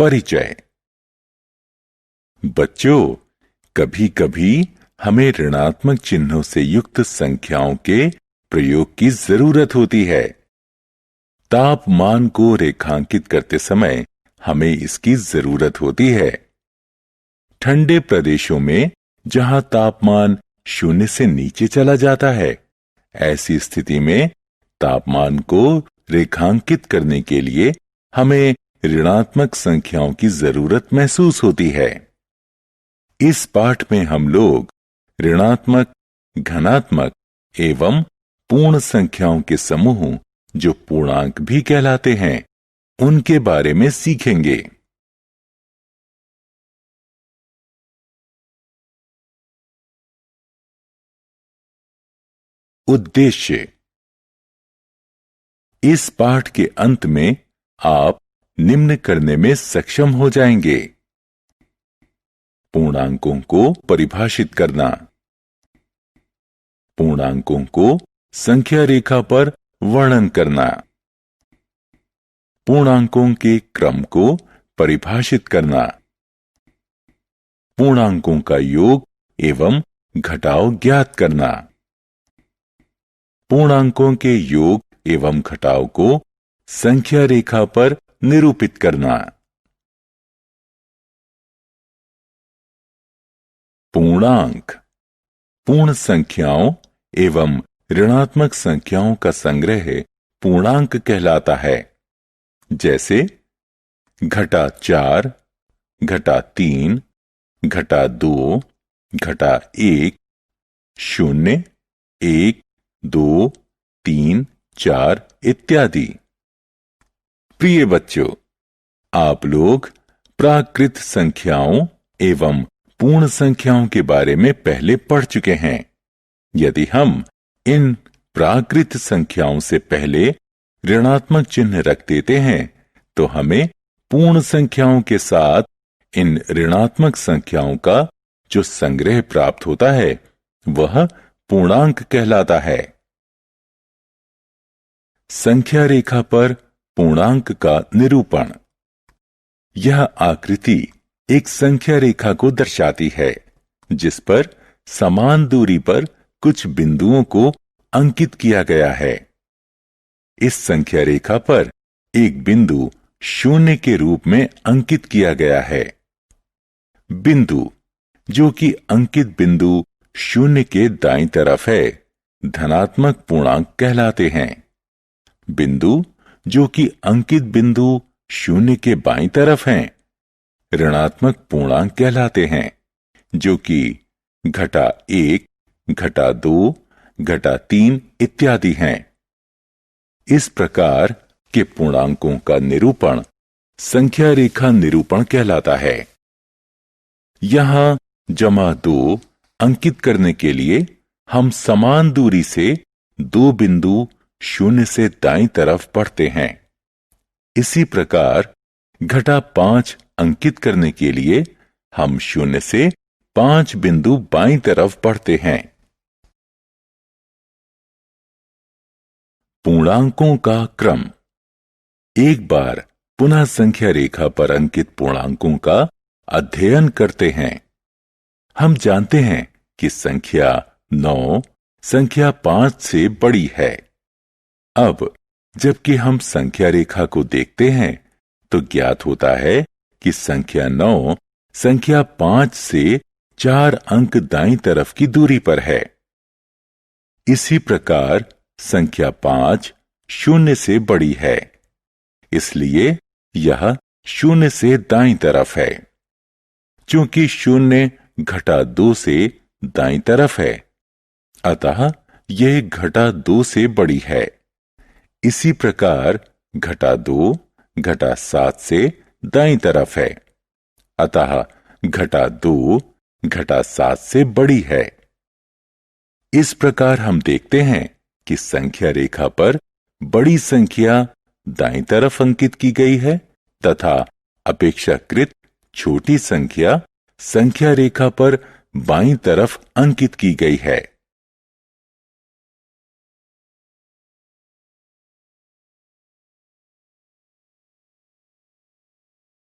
परिचय। बच्चों, कभी कभी हमें ऋणात्मक चिन्हों से युक्त संख्याओं के प्रयोग की जरूरत होती है। तापमान को रेखांकित करते समय हमें इसकी जरूरत होती है। ठंडे प्रदेशों में जहां तापमान 0 से नीचे चला जाता है, ऐसी स्थिति में तापमान को रेखांकित करने के लिए हमें ऋणात्मक संख्याओं की जरूरत महसूस होती है। इस पाठ में हम लोग ऋणात्मक, धनात्मक एवं पूर्ण संख्याओं के समूह, जो पूर्णांक भी कहलाते हैं, उनके बारे में सीखेंगे। उद्देश्य। इस पाठ के अंत में आप निम्न करने में सक्षम हो जाएंगे: पूर्णांकों को परिभाषित करना, पूर्णांकों को संख्या रेखा पर वर्णन करना, पूर्णांकों के क्रम को परिभाषित करना, पूर्णांकों का योग एवं घटाव ज्ञात करना, पूर्णांकों के योग एवं घटाव को संख्या रेखा पर निरूपित करना। पूर्णांक पूर्ण संख्याओं एवं ऋणात्मक संख्याओं का संग्रह पूर्णांक कहलाता है। जैसे घटा 4, घटा 3, घटा 2, घटा 1, 0, 1, 2, 3, 4 इत्यादि। प्रिय बच्चों, आप लोग प्राकृत संख्याओं एवं पूर्ण संख्याओं के बारे में पहले पढ़ चुके हैं। यदि हम इन प्राकृत संख्याओं से पहले ऋणात्मक चिन्ह रख देते हैं, तो हमें पूर्ण संख्याओं के साथ इन ऋणात्मक संख्याओं का जो संग्रह प्राप्त होता है, वह पूर्णांक कहलाता है। संख्या रेखा पर पूर्णांक का निरूपण। यह आकृति एक संख्या रेखा को दर्शाती है, जिस पर समान दूरी पर कुछ बिंदुओं को अंकित किया गया है। इस संख्या रेखा पर एक बिंदु 0 के रूप में अंकित किया गया है। बिंदु जो कि अंकित बिंदु 0 के दाईं तरफ है, धनात्मक पूर्णांक कहलाते हैं। बिंदु जो कि अंकित बिंदु 0 के बाईं तरफ हैं, ऋणात्मक पूर्णांक कहलाते हैं, जो कि घटा 1, घटा 2, घटा 3 इत्यादि हैं। इस प्रकार के पूर्णांकों का निरूपण संख्या रेखा निरूपण कहलाता है। यहां जमा 2 अंकित करने के लिए हम समान दूरी से दो बिंदु 0 से दाईं तरफ बढ़ते हैं। इसी प्रकार घटा 5 अंकित करने के लिए हम 0 से 5 बिंदु बाईं तरफ बढ़ते हैं। पूर्णांकों का क्रम। एक बार पुनः संख्या रेखा पर अंकित पूर्णांकों का अध्ययन करते हैं। हम जानते हैं कि संख्या 9 संख्या 5 से बड़ी है। अब जबकि हम संख्या रेखा को देखते हैं, तो ज्ञात होता है कि संख्या 9 संख्या 5 से 4 अंक दाईं तरफ की दूरी पर है। इसी प्रकार संख्या 5 0 से बड़ी है, इसलिए यह 0 से दाईं तरफ है। चूंकि 0 घटा 2 से दाईं तरफ है, अतः यह घटा 2 से बड़ी है। इसी प्रकार घटा 2 घटा 7 से दाईं तरफ है, अतः घटा 2 घटा 7 से बड़ी है। इस प्रकार हम देखते हैं कि संख्या रेखा पर बड़ी संख्या दाईं तरफ अंकित की गई है तथा अपेक्षाकृत छोटी संख्या संख्या रेखा पर बाईं तरफ अंकित की गई है।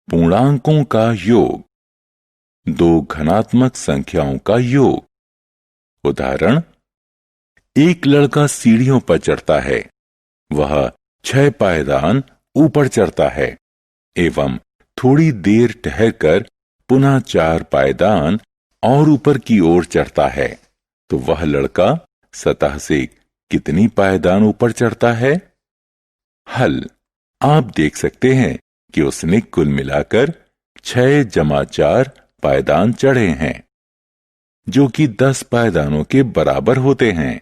पूर्णांकों का योग, दो धनात्मक संख्याओं का योग। उदाहरण, एक लड़का सीढ़ियों पर चढ़ता है। वह 6 पायदान ऊपर चढ़ता है एवं थोड़ी देर ठहरकर पुनः 4 पायदान और ऊपर की ओर चढ़ता है। तो वह लड़का सतह से कितनी पायदान ऊपर चढ़ता है? हल, आप देख सकते हैं कि उसने कुल मिलाकर 6 जमा 4 पायदान चढ़े हैं, जो कि 10 पायदानों के बराबर होते हैं।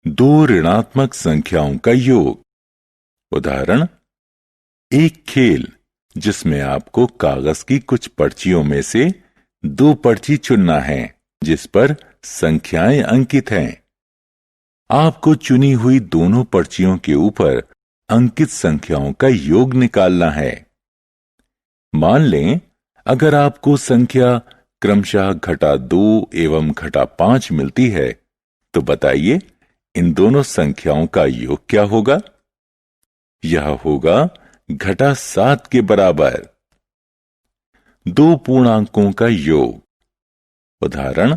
दो ऋणात्मक संख्याओं का योग। उदाहरण, एक खेल जिसमें आपको कागज की कुछ पर्चियों में से 2 पर्ची चुनना है जिस पर संख्याएं अंकित हैं। आपको चुनी हुई दोनों पर्चियों के ऊपर अंकित संख्याओं का योग निकालना है। मान लें, अगर आपको संख्या क्रमशः -2 एवं -5 मिलती है, तो बताइए इन दोनों संख्याओं का योग क्या होगा? यह होगा -7 के बराबर। दो पूर्णांकों का योग। उदाहरण,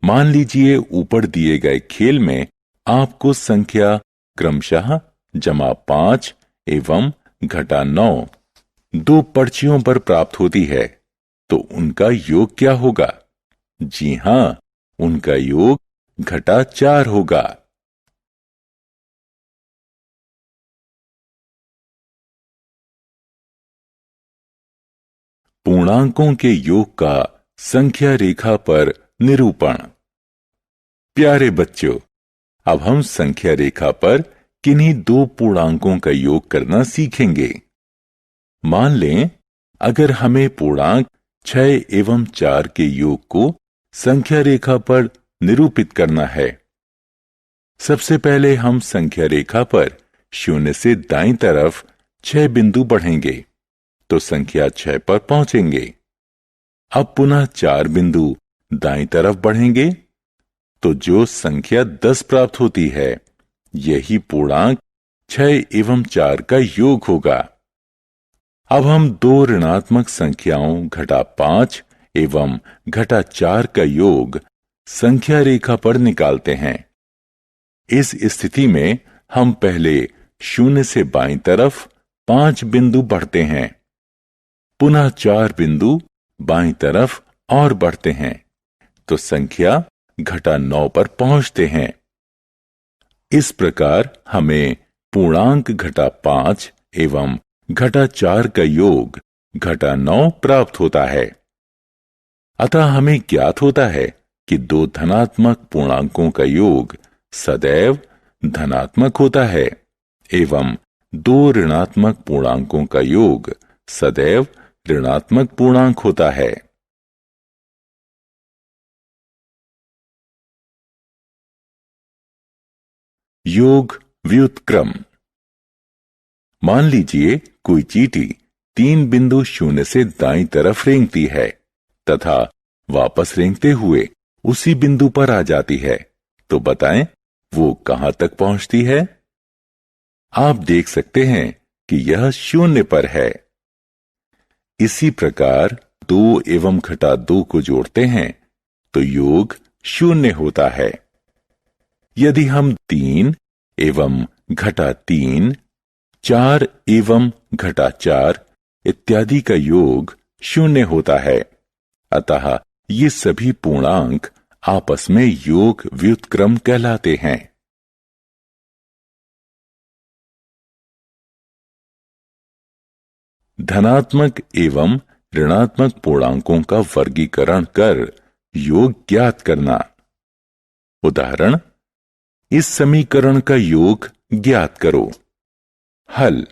मान लीजिए ऊपर दिए गए खेल में आपको संख्या क्रमशः -5 एवं -9 दो पर्चियों पर प्राप्त होती है, तो उनका योग क्या होगा? जी हां, उनका योग -4 होगा। पूर्णांकों के योग का संख्या रेखा पर निरूपण। प्यारे बच्चों, अब हम संख्या रेखा पर किन्हीं दो पूर्णांकों का योग करना सीखेंगे। मान लें, अगर हमें पूर्णांक 6 एवं 4 के योग को संख्या रेखा पर निरूपित करना है। सबसे पहले हम संख्या रेखा पर 0 से दाईं तरफ 6 बिंदु बढ़ेंगे तो संख्या 6 पर पहुंचेंगे। अब पुनः 4 बिंदु दाईं तरफ बढ़ेंगे तो जो संख्या 10 प्राप्त होती है, यही पूर्णांक 6 एवं 4 का योग होगा। अब हम दो ऋणात्मक संख्याओं -5 एवं -4 का योग संख्या रेखा पर निकालते हैं। इस स्थिति में हम पहले 0 से बाईं तरफ 5 बिंदु बढ़ते हैं, पुनः 4 बिंदु बाईं तरफ और बढ़ते हैं तो संख्या -9 पर पहुंचते हैं। इस प्रकार हमें पूर्णांक -5 एवं -4 का योग -9 प्राप्त होता है। अतः हमें ज्ञात होता है कि दो धनात्मक पूर्णांकों का योग सदैव धनात्मक होता है एवं दो ऋणात्मक पूर्णांकों का योग सदैव ऋणात्मक पूर्णांक होता है। योग व्युत्क्रम। मान लीजिए कोई चींटी 3 बिंदु 0 से दाईं तरफ रेंगती है तथा वापस रेंगते हुए उसी बिंदु पर आ जाती है, तो बताएं वो कहां तक पहुंचती है? आप देख सकते हैं कि यह 0 पर है। इसी प्रकार 2 एवं -2 को जोड़ते हैं तो योग 0 होता है। यदि हम 3 एवं -3, 4 एवं -4 इत्यादि का योग 0 होता है। अतः ये सभी पूर्णांक आपस में योग व्युत्क्रम कहलाते हैं। धनात्मक एवं ऋणात्मक पूर्णांकों का वर्गीकरण कर योग ज्ञात करना। उदाहरण, इस समीकरण का योग ज्ञात करो। हल,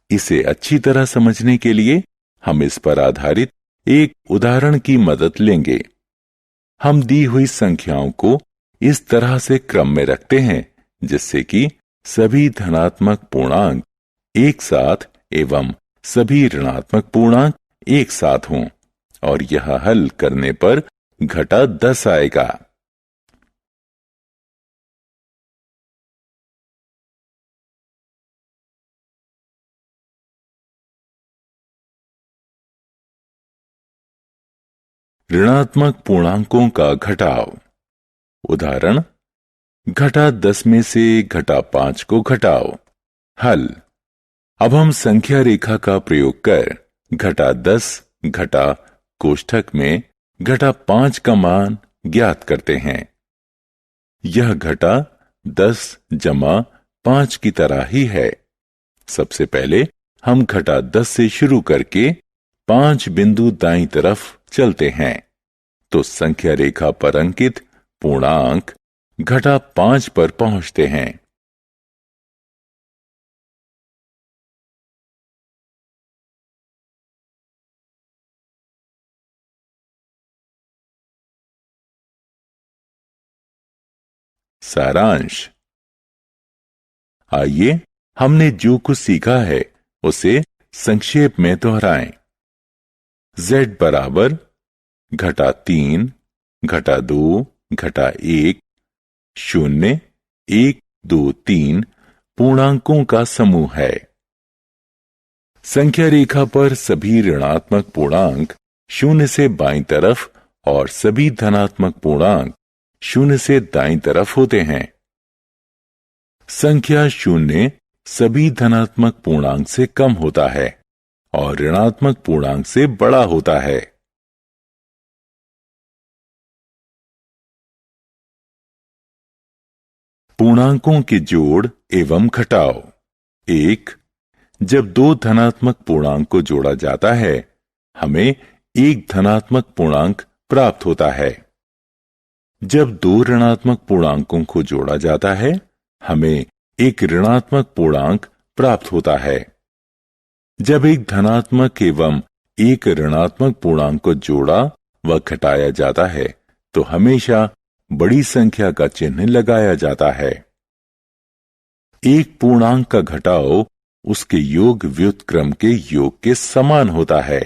इसे अच्छी तरह समझने के लिए हम इस पर आधारित एक उदाहरण की मदद लेंगे। हम दी हुई संख्याओं को इस तरह से क्रम में रखते हैं जिससे कि सभी धनात्मक पूर्णांक एक साथ एवं सभी ऋणात्मक पूर्णांक एक साथ हों और यह हल करने पर -10 आएगा। ऋणात्मक पूर्णांकों का घटाव। उदाहरण, घटा 10 में से घटा 5 को घटाओ। हल। अब हम संख्या रेखा का प्रयोग कर घटा 10 घटा कोष्ठक में घटा 5 का मान ज्ञात करते हैं। यह घटा 10 जमा 5 की तरह ही है। सबसे पहले हम घटा 10 से शुरू करके 5 बिंदु दाईं तरफ चलते हैं तो संख्या रेखा पर अंकित पूर्णांक घटा 5 पर पहुंचते हैं। सारांश। आइए हमने जो कुछ सीखा है उसे संक्षेप में दोहराएं। z बराबर घटा 3 घटा 2 घटा 1 0 1 2 3 पूर्णांकों का समूह है। संख्या रेखा पर सभी ऋणात्मक पूर्णांक 0 से बाईं तरफ और सभी धनात्मक पूर्णांक 0 से दाईं तरफ होते हैं। संख्या 0 सभी धनात्मक पूर्णांक से कम होता है और ऋणात्मक पूर्णांक से बड़ा होता है। पूर्णांकों के जोड़ एवं घटाव। 1. जब दो धनात्मक पूर्णांक को जोड़ा जाता है हमें एक धनात्मक पूर्णांक प्राप्त होता है। जब दो ऋणात्मक पूर्णांकों को जोड़ा जाता है हमें एक ऋणात्मक पूर्णांक प्राप्त होता है। जब एक धनात्मक एवं एक ऋणात्मक पूर्णांक को जोड़ा व घटाया जाता है तो हमेशा बड़ी संख्या का चिन्ह लगाया जाता है। एक पूर्णांक का घटाव उसके योग व्युत्क्रम के योग के समान होता है।